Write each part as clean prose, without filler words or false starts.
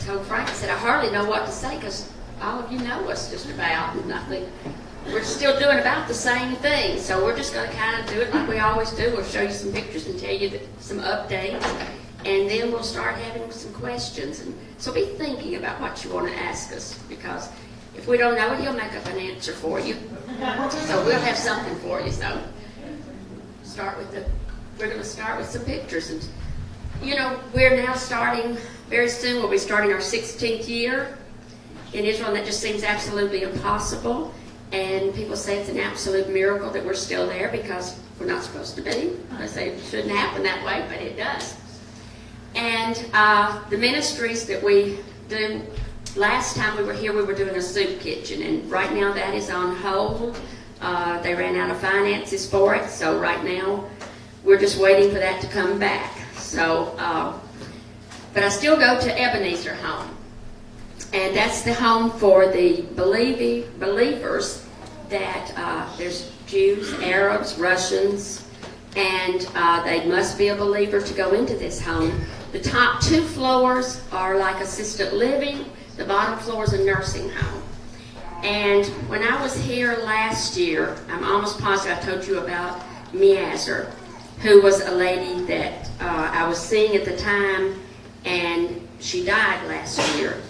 told Frank, I said, I hardly know what to say because all of you know us just about. And I think we're still doing about the same thing. So we're just going to kind of do it like we always do. We'll show you some pictures and tell you some updates. And then we'll start having some questions. And so be thinking about what you want to ask us, because if we don't know it, he'll make up an answer for you. So we'll have something for you. So we're going to start with some pictures. And, you know, we're now starting, very soon we'll be starting our 16th year in Israel, and that just seems absolutely impossible. And people say it's an absolute miracle that we're still there because we're not supposed to be. They say it shouldn't happen that way, but it does. And the ministries that we do, last time we were here, we were doing a soup kitchen, and right now that is on hold. They ran out of finances for it, so right now we're just waiting for that to come back. So, but I still go to Ebenezer Home, and that's the home for the believers that there's Jews, Arabs, Russians, and they must be a believer to go into this home. The top 2 floors are like assisted living. The bottom floor is a nursing home. And when I was here last year, I'm almost positive I told you about Miazer, who was a lady that I was seeing at the time, and she died last year.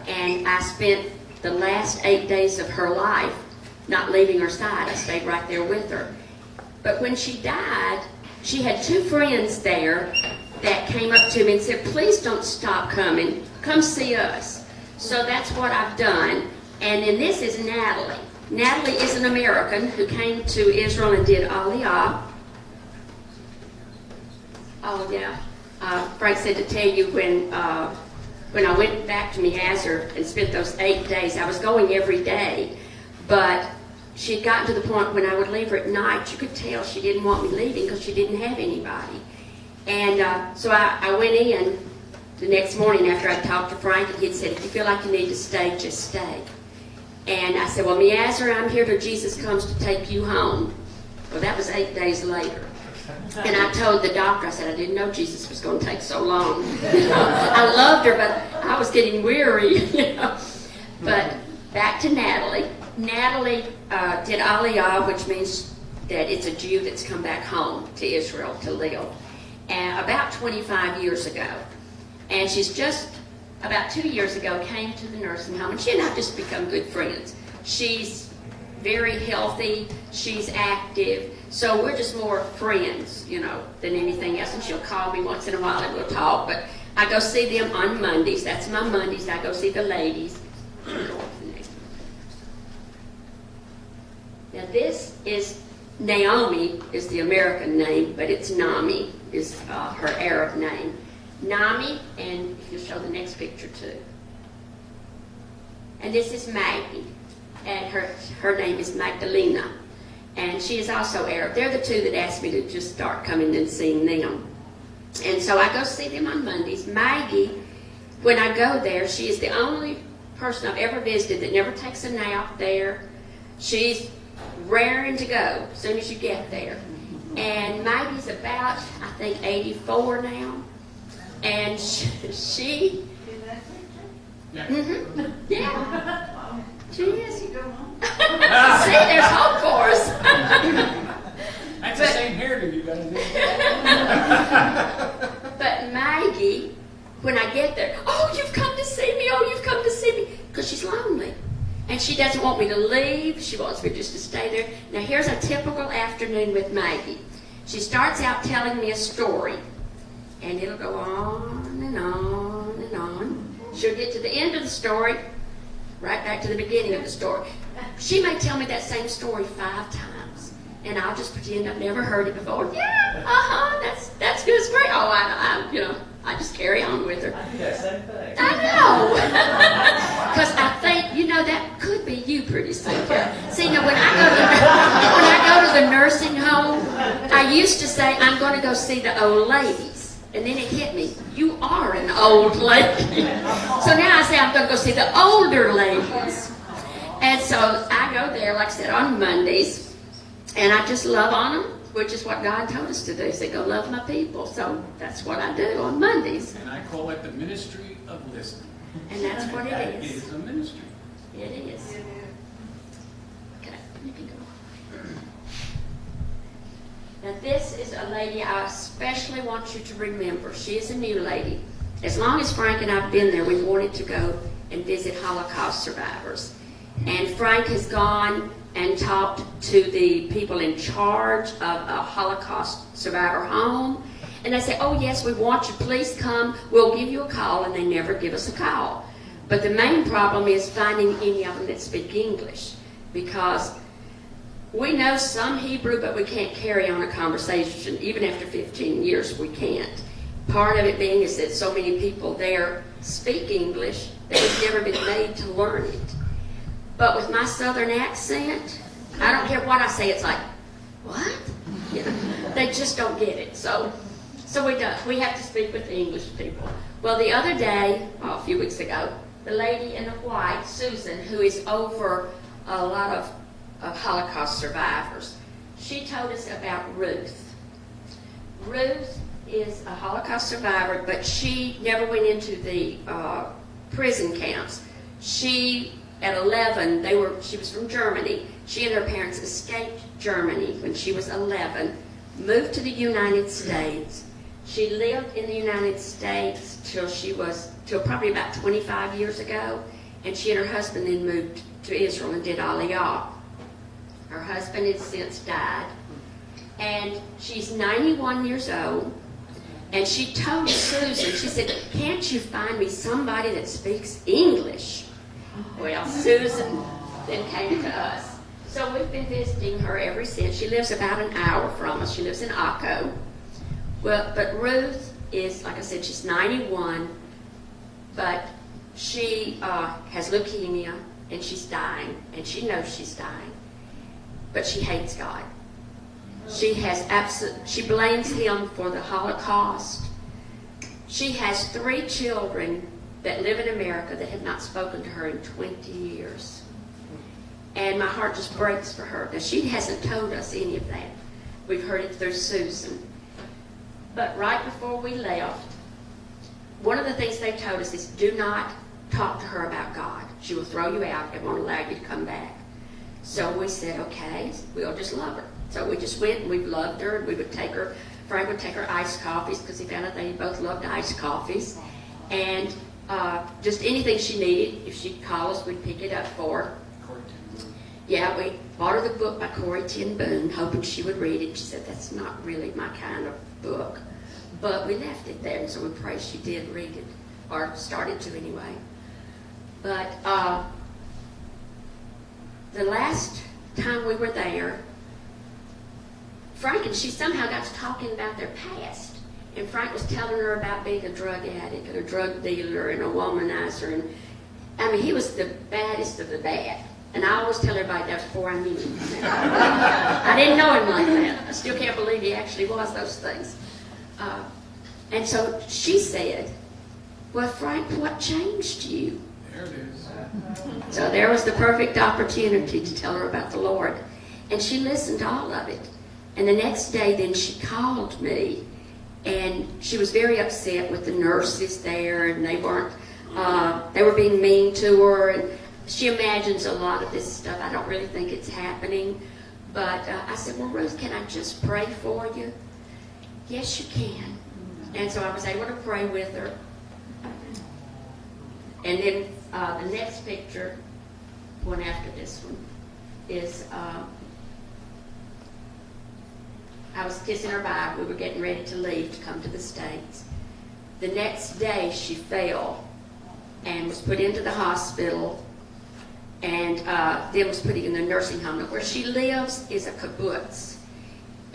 And I spent the last 8 days of her life not leaving her side. I stayed right there with her. But when she died, she had 2 friends there that came up to me and said, please don't stop coming. Come see us. So that's what I've done. And then this is Natalie. Natalie is an American who came to Israel and did Aliyah. Oh, yeah. Frank said to tell you when I went back to Miazer and spent those 8 days, I was going every day, but she had gotten to the point when I would leave her at night, you could tell she didn't want me leaving because she didn't have anybody. And so I went in the next morning after I talked to Frank, and he'd said, if you feel like you need to stay, just stay. And I said, well, Miazer, I'm here till Jesus comes to take you home. Well, that was 8 days later. And I told the doctor, I said, I didn't know Jesus was going to take so long. I loved her, but I was getting weary. But back to Natalie. Natalie did Aliyah, which means that it's a Jew that's come back home to Israel to live, and about 25 years ago. And she's just, about 2 years ago, came to the nursing home, and she and I have just become good friends. She's very healthy, she's active, so we're just more friends, than anything else. And she'll call me once in a while and we'll talk, but I go see them on Mondays. That's my Mondays. I go see the ladies. Now this is, Naomi is the American name, but it's Nami is her Arab name. Nami, and if you'll show the next picture too. And this is Maggie, and her name is Magdalena, and she is also Arab. They're the 2 that asked me to just start coming and seeing them. And so I go see them on Mondays. Maggie, when I go there, she is the only person I've ever visited that never takes a nap there. She's raring to go as soon as you get there. And Maggie's about, I think, 84 now. And she yeah. She is. See, there's hope for us. That's the same hairdo you got to do. But Maggie, when I get there, oh, you've come to see me. Oh, you've come to see me. Because she's lonely. And she doesn't want me to leave. She wants me just to stay there. Now, here's a typical afternoon with Maggie. She starts out telling me a story. And it'll go on and on and on. She'll get to the end of the story, right back to the beginning of the story. She may tell me that same story 5 times, and I'll just pretend I've never heard it before. Yeah, that's good, it's great. Oh, I just carry on with her. I do that same thing. I know, because I think that could be you pretty soon. See, when I go to the nursing home, I used to say I'm going to go see the old ladies. And then it hit me, you are an old lady. So now I say I'm going to go see the older ladies. And so I go there, like I said, on Mondays. And I just love on them, which is what God told us to do. He said, go love my people. So that's what I do on Mondays. And I call it the ministry of listening. And that's what it It is. is a ministry. It is. Okay, you can go. Now this is a lady I especially want you to remember. She is a new lady. As long as Frank and I have been there, we've wanted to go and visit Holocaust survivors. And Frank has gone and talked to the people in charge of a Holocaust survivor home. And they say, oh yes, we want you, please come, we'll give you a call, and they never give us a call. But the main problem is finding any of them that speak English, because we know some Hebrew, but we can't carry on a conversation. Even after 15 years, we can't. Part of it being is that so many people there speak English that we've never been made to learn it. But with my southern accent, I don't care what I say, it's like, what? You know, they just don't get it. So we have to speak with the English people. Well, the other day, a few weeks ago, the lady in the white, Susan, who is over a lot of Holocaust survivors, she told us about Ruth. Ruth is a Holocaust survivor, but she never went into the prison camps. She, at 11, she was from Germany. She and her parents escaped Germany when she was 11, moved to the United States. She lived in the United States till probably about 25 years ago, and she and her husband then moved to Israel and did Aliyah. Her husband has since died, and she's 91 years old, and she told Susan, she said, can't you find me somebody that speaks English? Well, Susan then came to us. So we've been visiting her ever since. She lives about an hour from us. She lives in Akko. Well, but Ruth is, like I said, she's 91, but she has leukemia, and she's dying, and she knows she's dying, but she hates God. She blames him for the Holocaust. She has 3 children that live in America that have not spoken to her in 20 years. And my heart just breaks for her. Now, she hasn't told us any of that. We've heard it through Susan. But right before we left, one of the things they told us is do not talk to her about God. She will throw you out and won't allow you to come back. So we said, okay, we'll just love her. So we just went and we loved her, and we would take her, Frank would take her iced coffees because he found out they both loved iced coffees. And just anything she needed, if she'd call us, we'd pick it up for her. Yeah, we bought her the book by Corrie ten Boom, hoping she would read it. She said, that's not really my kind of book. But we left it there, and so we pray she did read it, or started to anyway. But the last time we were there, Frank and she somehow got to talking about their past. And Frank was telling her about being a drug addict and a drug dealer and a womanizer. And I mean, he was the baddest of the bad. And I always tell everybody that before I knew him. I didn't know him like that. I still can't believe he actually was those things. And so she said, well, Frank, what changed you? There it is. So there was the perfect opportunity to tell her about the Lord. And she listened to all of it. And the next day then she called me. And she was very upset with the nurses there. And they were being mean to her. And she imagines a lot of this stuff. I don't really think it's happening. But I said, well, Ruth, can I just pray for you? Yes, you can. And so I was able to pray with her. And then the next picture, one after this one, is I was kissing her bye. We were getting ready to leave to come to the States. The next day she fell and was put into the hospital, and then was put in the nursing home. Now, where she lives is a kibbutz,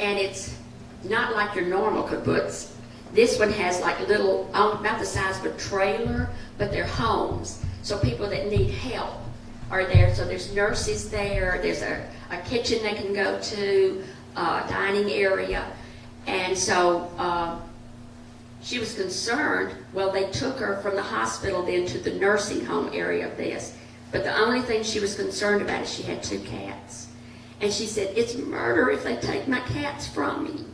and it's not like your normal kibbutz. This one has like little, about the size of a trailer, but they're homes. So people that need help are there. So there's nurses there. There's a kitchen they can go to, a dining area. And so she was concerned. Well, they took her from the hospital then to the nursing home area of this. But the only thing she was concerned about is she had 2 cats. And she said, it's murder if they take my cats from me.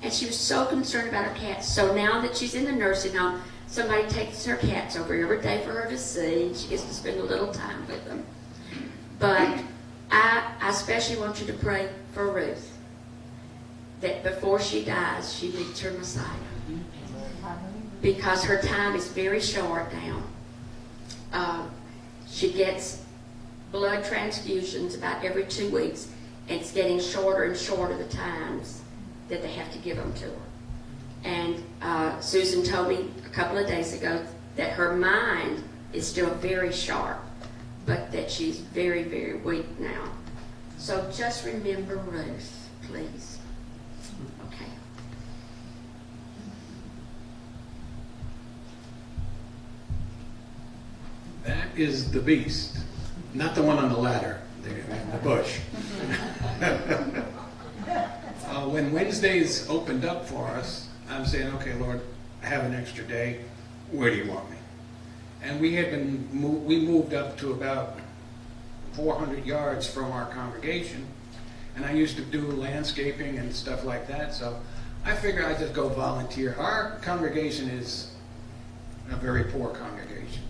And she was so concerned about her cats. So now that she's in the nursing home, Somebody takes her cats over every day for her to see. She gets to spend a little time with them. But I especially want you to pray for Ruth, that before she dies, she meets her Messiah. Because her time is very short now. She gets blood transfusions about every 2 weeks, and it's getting shorter and shorter the times that they have to give them to her. And Susan told me a couple of days ago that her mind is still very sharp, but that she's very, very weak now. So just remember Ruth, please. Okay. That is the beast, not the one on the ladder, the bush. When Wednesdays opened up for us, I'm saying, okay, Lord, I have an extra day. Where do you want me? And we moved up to about 400 yards from our congregation, and I used to do landscaping and stuff like that, so I figured I'd just go volunteer. Our congregation is a very poor congregation.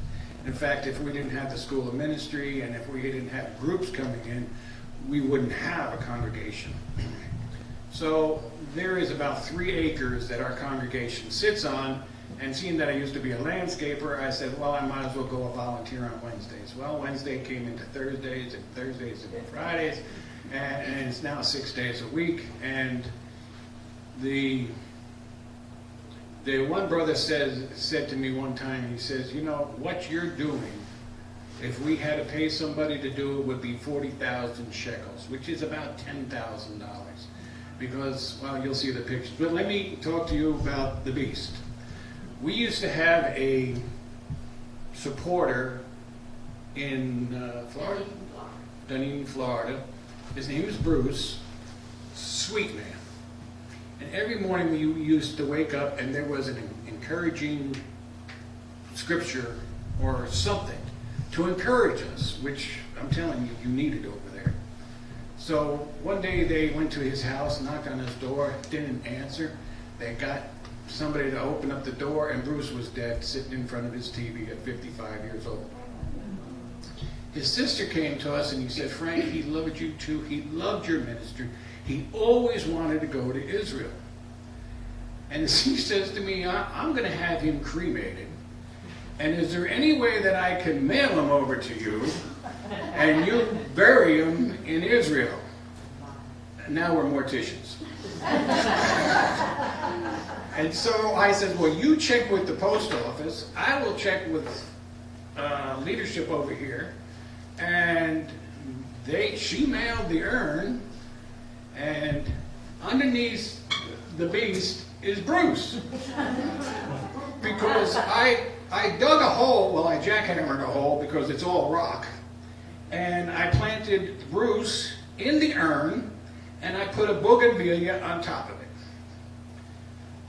In fact, if we didn't have the School of Ministry and if we didn't have groups coming in, we wouldn't have a congregation. So there is about 3 acres that our congregation sits on, and seeing that I used to be a landscaper, I said, well, I might as well go volunteer on Wednesdays. Well, Wednesday came into Thursdays, and Thursdays into Fridays, and it's now 6 days a week. And the one brother said to me one time, he says, you know, what you're doing, if we had to pay somebody to do it, would be 40,000 shekels, which is about $10,000. Because, well, you'll see the pictures. But let me talk to you about the beast. We used to have a supporter in Florida, Dunedin, Florida. His name is Bruce. Sweet man. And every morning we used to wake up and there was an encouraging scripture or something to encourage us, which I'm telling you, you needed over there. So one day they went to his house, knocked on his door, didn't answer. They got somebody to open up the door, and Bruce was dead, sitting in front of his TV at 55 years old. His sister came to us and he said, Frank, he loved you too. He loved your ministry. He always wanted to go to Israel. And he says to me, I'm going to have him cremated. And is there any way that I can mail him over to you and you bury him in Israel? And now we're morticians. And so I said, well, you check with the post office. I will check with leadership over here. And she mailed the urn, and underneath the beast is Bruce. Because I dug a hole, well, I jackhammered a hole because it's all rock, and I planted Bruce in the urn, and I put a bougainvillea on top of it.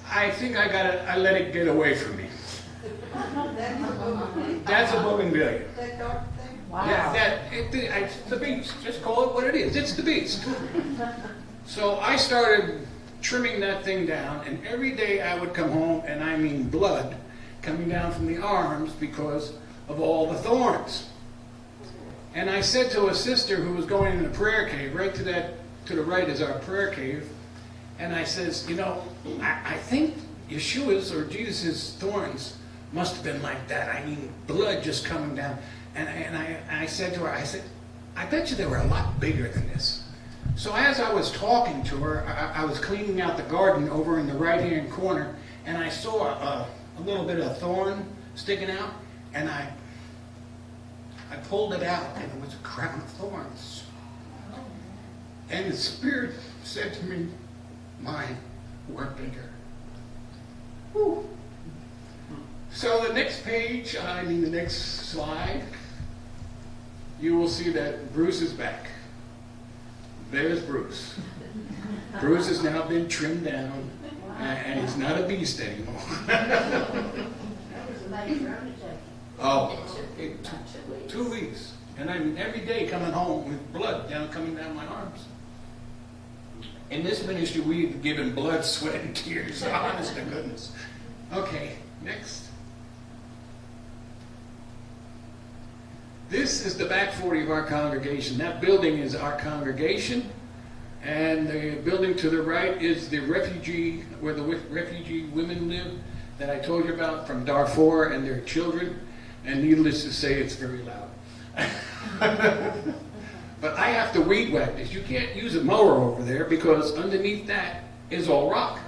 I think I let it get away from me. That's a bougainvillea. That dark thing? Wow. Yeah, it's the beast. Just call it what it is. It's the beast. So I started trimming that thing down, and every day I would come home, and I mean blood coming down from the arms because of all the thorns. And I said to a sister who was going in the prayer cave, right to the right is our prayer cave, and I says, you know, I think Yeshua's or Jesus' thorns must have been like that. I mean, blood just coming down. And I said to her, I bet you they were a lot bigger than this. So as I was talking to her, I was cleaning out the garden over in the right-hand corner, and I saw a little bit of thorn sticking out, and I pulled it out, and it was a crown of thorns. And the Spirit said to me, mine were bigger. Whew. So the next page, the next slide, you will see that Bruce is back. There's Bruce. Bruce has now been trimmed down, and he's not a beast anymore. Oh, 2 weeks. And I'm every day coming home with blood coming down my arms. In this ministry, we've given blood, sweat, and tears. Honest to goodness. Okay, next. This is the back 40 of our congregation. That building is our congregation. And the building to the right is the refugee, where the refugee women live that I told you about from Darfur and their children. And needless to say, it's very loud. But I have to weed whack this. You can't use a mower over there because underneath that is all rock.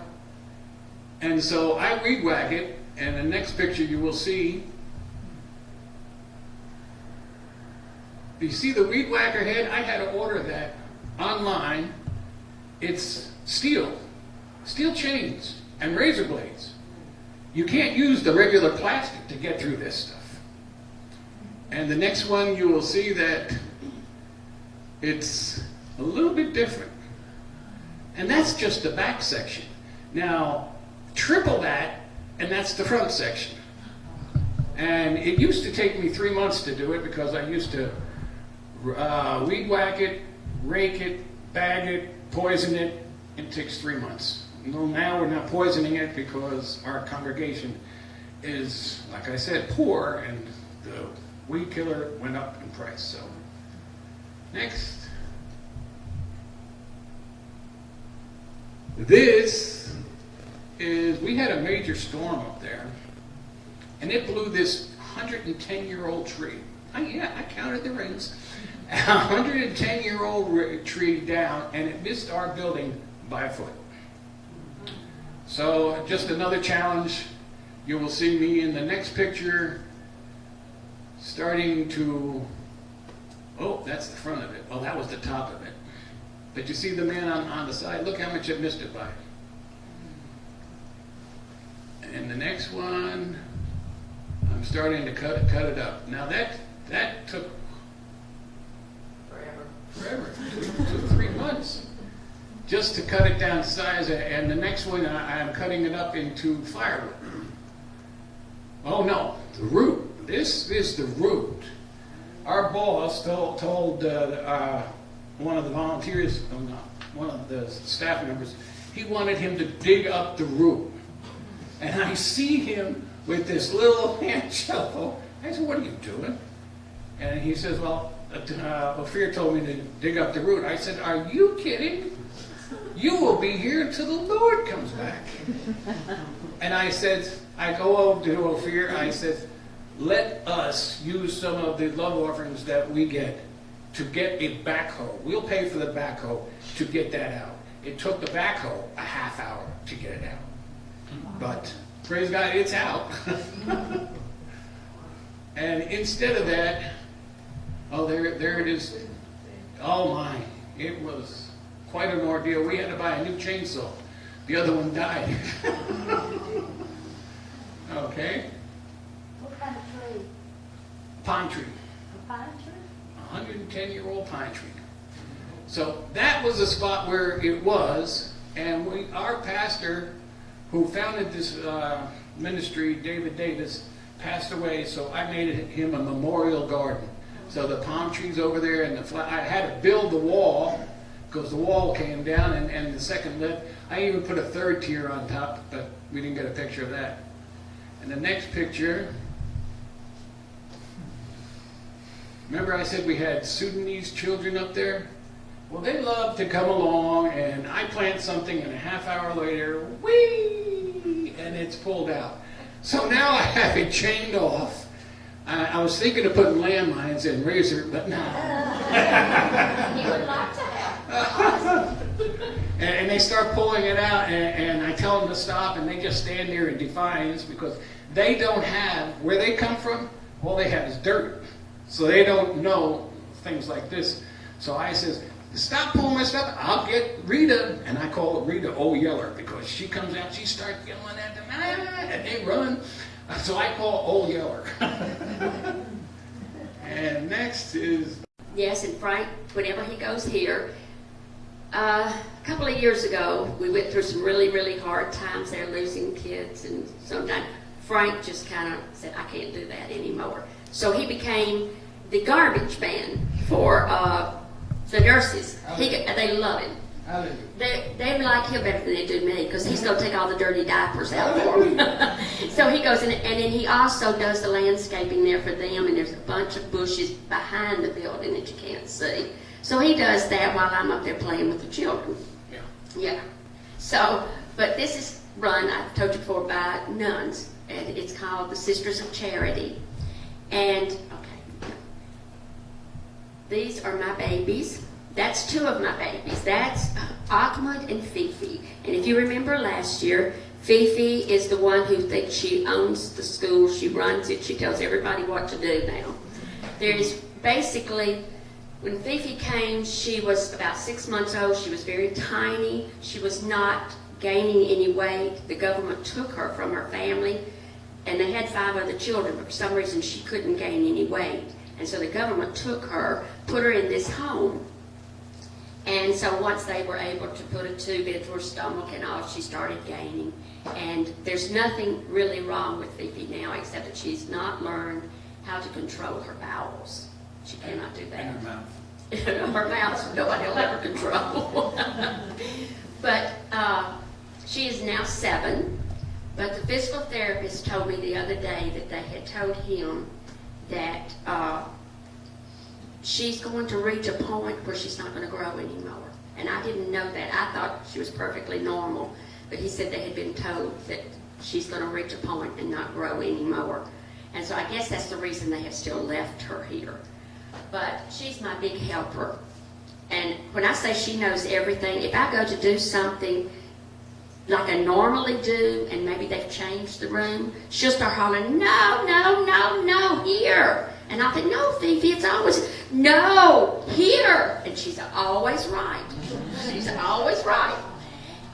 And so I weed whack it, and the next picture you will see. You see the weed whacker head? I had to order that online. It's steel chains and razor blades. You can't use the regular plastic to get through this stuff. And the next one you will see that it's a little bit different. And that's just the back section. Now, triple that, and that's the front section. And it used to take me 3 months to do it because I used to weed whack it, rake it, bag it, poison it. It takes 3 months. Well, now we're not poisoning it because our congregation is, like I said, poor, and the weed killer went up in price. So, next. This is, we had a major storm up there, and it blew this 110-year-old tree. I counted the rings. A 110-year-old tree down, and it missed our building by a foot. So just another challenge. You will see me in the next picture starting to, oh, that's the front of it. Oh, that was the top of it. But you see the man on the side? Look how much it missed it by. And the next one, I'm starting to cut it up. Now that took forever. It took 3 months just to cut it down to size. And the next one, I'm cutting it up into firewood. Oh no, the root. This is the root. Our boss told one of the volunteers, one of the staff members, he wanted him to dig up the root. And I see him with this little hand shovel. I said, "What are you doing?" And he says, "Well, Ophir told me to dig up the root." I said, "Are you kidding? You will be here until the Lord comes back." And I said, I go over to Ophir, I said, "Let us use some of the love offerings that we get to get a backhoe. We'll pay for the backhoe to get that out." It took the backhoe a half hour to get it out. But praise God, it's out. And instead of that, oh, there it is. Oh my, it was quite an ordeal. We had to buy a new chainsaw. The other one died. Okay. What kind of tree? Pine tree. A pine tree? 110-year-old pine tree. So that was the spot where it was, and our pastor, who founded this ministry, David Davis, passed away, so I made him a memorial garden. So the palm trees over there, and I had to build the wall, because the wall came down, and the second lip. I even put a third tier on top, but we didn't get a picture of that. And the next picture, remember I said we had Sudanese children up there? Well, they love to come along, and I plant something, and a half hour later, whee, and it's pulled out. So now I have it chained off. I was thinking of putting landmines in razor, but no. You would like to have. And they start pulling it out, and I tell them to stop, and they just stand there in defiance because they don't have, where they come from, all they have is dirt. So they don't know things like this. So I says, "Stop pulling my stuff, I'll get Rita." And I call Rita Old Yeller because she comes out, she starts yelling at them, and they run. So I call Old Yeller. And next is... Yes, and Frank, whenever he goes here, a couple of years ago, we went through some really, really hard times there, losing kids, and sometimes Frank just kind of said, "I can't do that anymore." So he became the garbage man for the nurses. They love him. Hallelujah. They like him better than they do me because he's going to take all the dirty diapers out for them. So he goes in, and then he also does the landscaping there for them, and there's a bunch of bushes behind the building that you can't see. So he does that while I'm up there playing with the children. Yeah. Yeah. So, but this is run, I've told you before, by nuns, and it's called the Sisters of Charity. And, okay, these are my babies. That's two of my babies. That's Ahmed and Fifi. And if you remember last year, Fifi is the one who thinks she owns the school. She runs it. She tells everybody what to do now. There's basically, when Fifi came, she was about 6 months old. She was very tiny. She was not gaining any weight. The government took her from her family, and they had 5 other children, but for some reason she couldn't gain any weight. And so the government took her, put her in this home. And so once they were able to put a tube into her stomach and all, she started gaining. And there's nothing really wrong with Fifi now except that she's not learned how to control her bowels. She cannot do that. In her mouth. Her mouth, nobody will ever control. But she is now 7. But the physical therapist told me the other day that they had told him that she's going to reach a point where she's not going to grow anymore. And I didn't know that. I thought she was perfectly normal. But he said they had been told that she's going to reach a point and not grow anymore. And so I guess that's the reason they have still left her here. But she's my big helper. And when I say she knows everything, if I go to do something like I normally do, and maybe they've changed the room, she'll start hollering, no, no, no, no, here. And I'll think, no, Fifi, it's always, no, here. And she's always right. She's always right.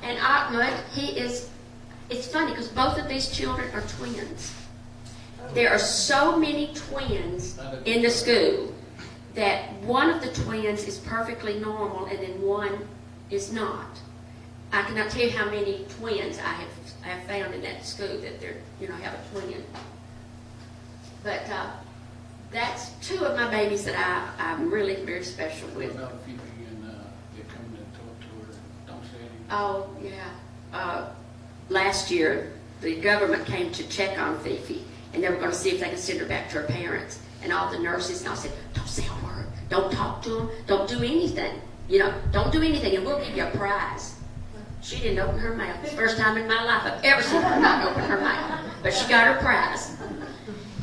And Ahmed, it's funny because both of these children are twins. There are so many twins in the school that one of the twins is perfectly normal and then one is not. I cannot tell you how many twins I have found in that school that they're, have a twin. But that's 2 of my babies that I'm really very special What with. about Fifi and they come and talk to her? Don't say anything. Oh, yeah. Last year, the government came to check on Fifi, and they were going to see if they could send her back to her parents. And all the nurses and I said, don't say a word. Don't talk to them. Don't do anything. Don't do anything, and we'll give you a prize. She didn't open her mouth. It's the first time in my life I've ever seen her not open her mouth. But she got her prize.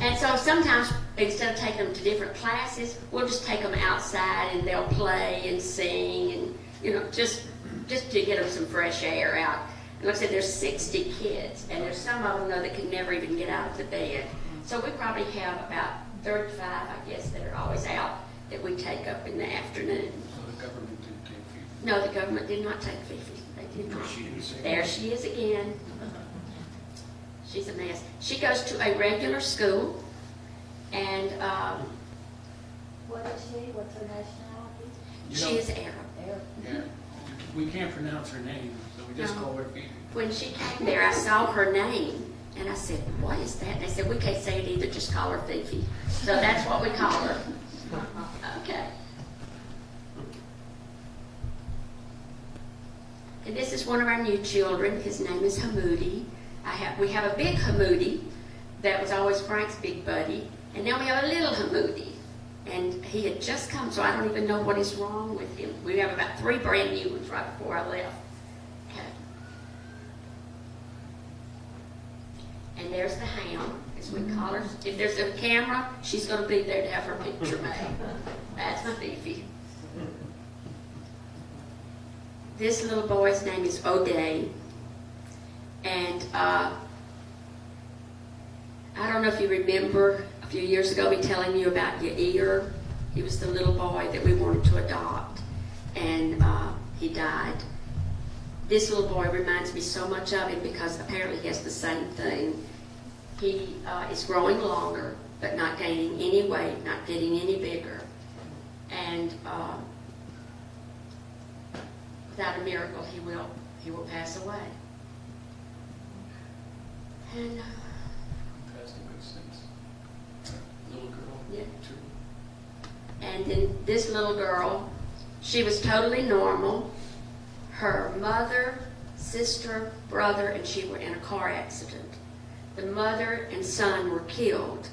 And so sometimes, instead of taking them to different classes, we'll just take them outside and they'll play and sing and, just to get them some fresh air out. And like I said, there's 60 kids, and there's some of them, though, that can never even get out of the bed. So we probably have about 35, I guess, that are always out that we take up in the afternoon. So the government didn't take Fifi. No, the government did not take Fifi. They did not. She didn't say There she is again. She's a mess. She goes to a regular school, and What is she? What's her nationality? she is Arab. Arab. Yeah. We can't pronounce her name, so we just No. call her Fifi. When she came there, I saw her name, and I said, what is that? And they said, we can't say it either, just call her Fifi. So that's what we call her. Okay. And this is one of our new children. His name is Hamoudi. We have a big Hamoudi that was always Frank's big buddy, and now we have a little Hamoudi. And he had just come, so I don't even know what is wrong with him. We have about 3 brand new ones right before I left. Okay. And there's the ham, as we call her. If there's a camera, she's going to be there to have her picture made. That's my Fifi. This little boy's name is O'Day. And I don't know if you remember a few years ago me telling you about Yair. He was the little boy that we wanted to adopt, and he died. This little boy reminds me so much of him because apparently he has the same thing. He is growing longer, but not gaining any weight, not getting any bigger. And without a miracle, he will pass away. And That's the good sense. Little girl. Yeah. Too. And then this little girl, she was totally normal. Her mother, sister, brother, and she were in a car accident. The mother and son were killed.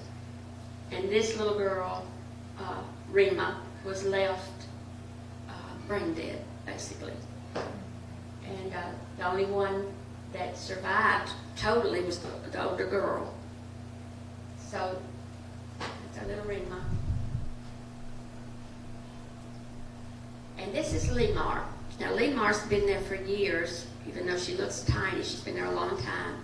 And this little girl, Rima, was left brain dead, basically. And the only one that survived totally was the older girl. So, that's our little Rima. And this is Lemar. Now, Lemar's been there for years, even though she looks tiny. She's been there a long time.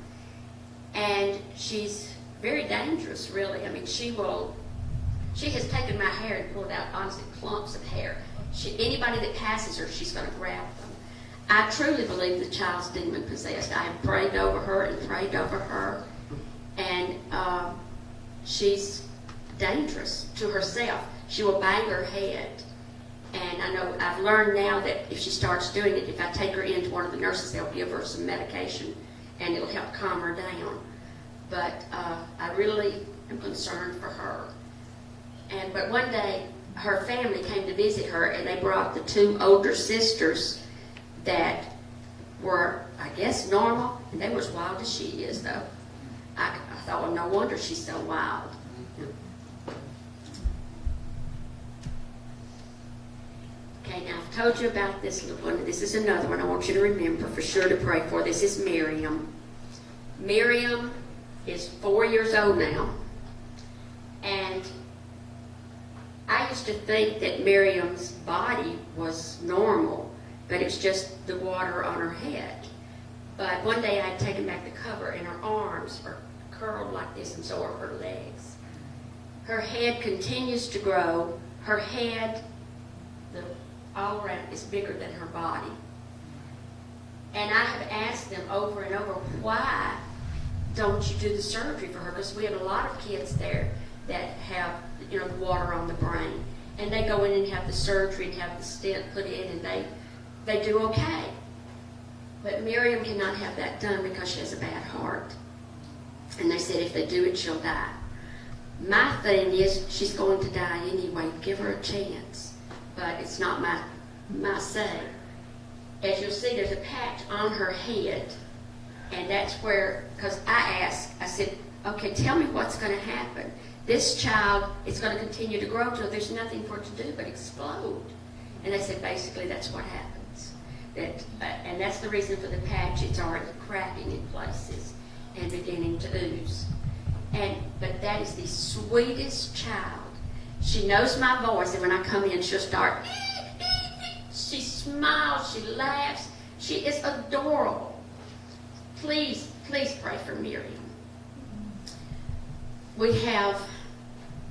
And she's very dangerous, really. I mean, she has taken my hair and pulled out, honestly, clumps of hair. Anybody that passes her, she's going to grab them. I truly believe the child's demon possessed. I have prayed over her and prayed over her. And she's dangerous to herself. She will bang her head. And I know I've learned now that if she starts doing it, if I take her into one of the nurses, they'll give her some medication and it'll help calm her down. But I really am concerned for her. But one day, her family came to visit her, and they brought the two older sisters that were, I guess, normal, and they were as wild as she is, though. I thought, well, no wonder she's so wild. Okay, now I've told you about this little one. This is another one I want you to remember for sure to pray for. This is Miriam. Miriam is 4 years old now. And I used to think that Miriam's body was normal, but it's just the water on her head. But one day I had taken back the cover and her arms are curled like this and so are her legs. Her head continues to grow. Her head, all around, is bigger than her body. And I have asked them over and over, why don't you do the surgery for her? Because we have a lot of kids there that have, the water on the brain. And they go in and have the surgery and have the stent put in and they do okay. But Miriam cannot have that done because she has a bad heart. And they said if they do it, she'll die. My thing is she's going to die anyway. Give her a chance. But it's not my say. As you'll see, there's a patch on her head. And that's where, because I said, okay, tell me what's going to happen. This child is going to continue to grow till there's nothing for it to do but explode. And they said, basically, that's what happens. And that's the reason for the patch. It's already cracking in places and beginning to ooze. But that is the sweetest child. She knows my voice, and when I come in, she'll start. She smiles, she laughs. She is adorable. Please, please pray for Miriam.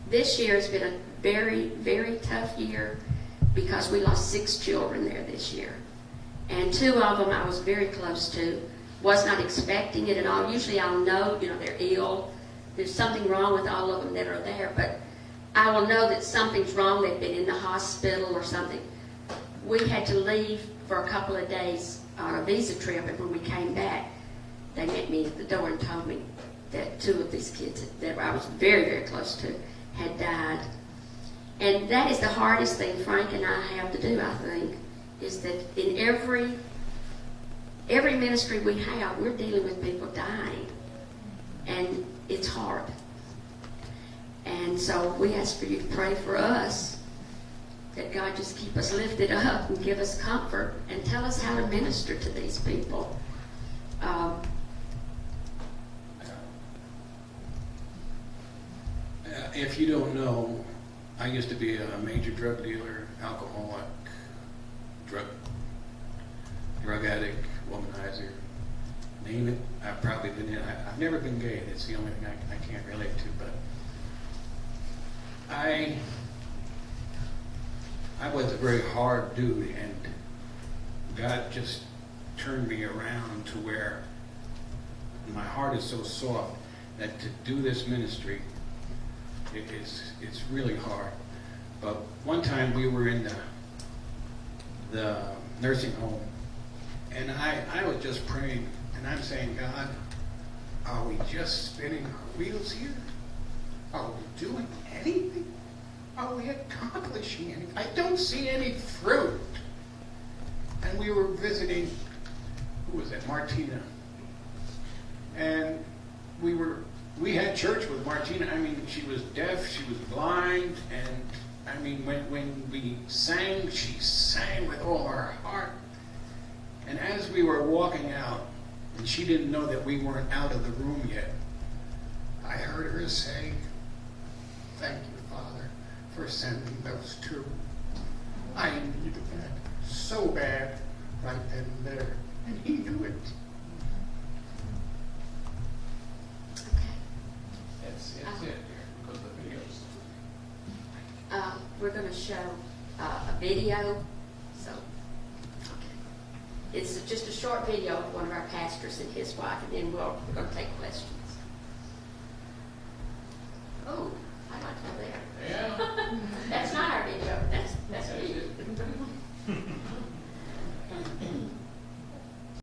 This year has been a very, very tough year because we lost 6 children there this year. And 2 of them I was very close to. Was not expecting it at all. Usually I'll know, they're ill. There's something wrong with all of them that are there. But I will know that something's wrong. They've been in the hospital or something. We had to leave for a couple of days on a visa trip. And when we came back, they met me at the door and told me that 2 of these kids that I was very, very close to had died. And that is the hardest thing Frank and I have to do, I think, is that in every ministry we have, we're dealing with people dying. And it's hard. And so we ask for you to pray for us, that God just keep us lifted up and give us comfort and tell us how to minister to these people. If you don't know, I used to be a major drug dealer, alcoholic, drug addict, womanizer, name it. I've probably been in. I've never been gay. That's the only thing I can't relate to. But I was a very hard dude, and God just turned me around to where my heart is so soft that to do this ministry, it's really hard. But one time we were in the nursing home, and I was just praying, and I'm saying, God, are we just spinning our wheels here? Are we doing anything? Are we accomplishing anything? I don't see any fruit. and we were visiting, who was it, Martina. And we had church with Martina. I mean, she was deaf, she was blind, and I mean, when we sang, she sang with all her heart. And as we were walking out, and she didn't know that we weren't out of the room yet, I heard her say, "Thank you, Father, for sending those two. I needed that so bad right then and there." And he knew it. Okay. That's it, because the videos. We're going to show a video. So, okay. It's just a short video of one of our pastors and his wife, and then we're going to take questions.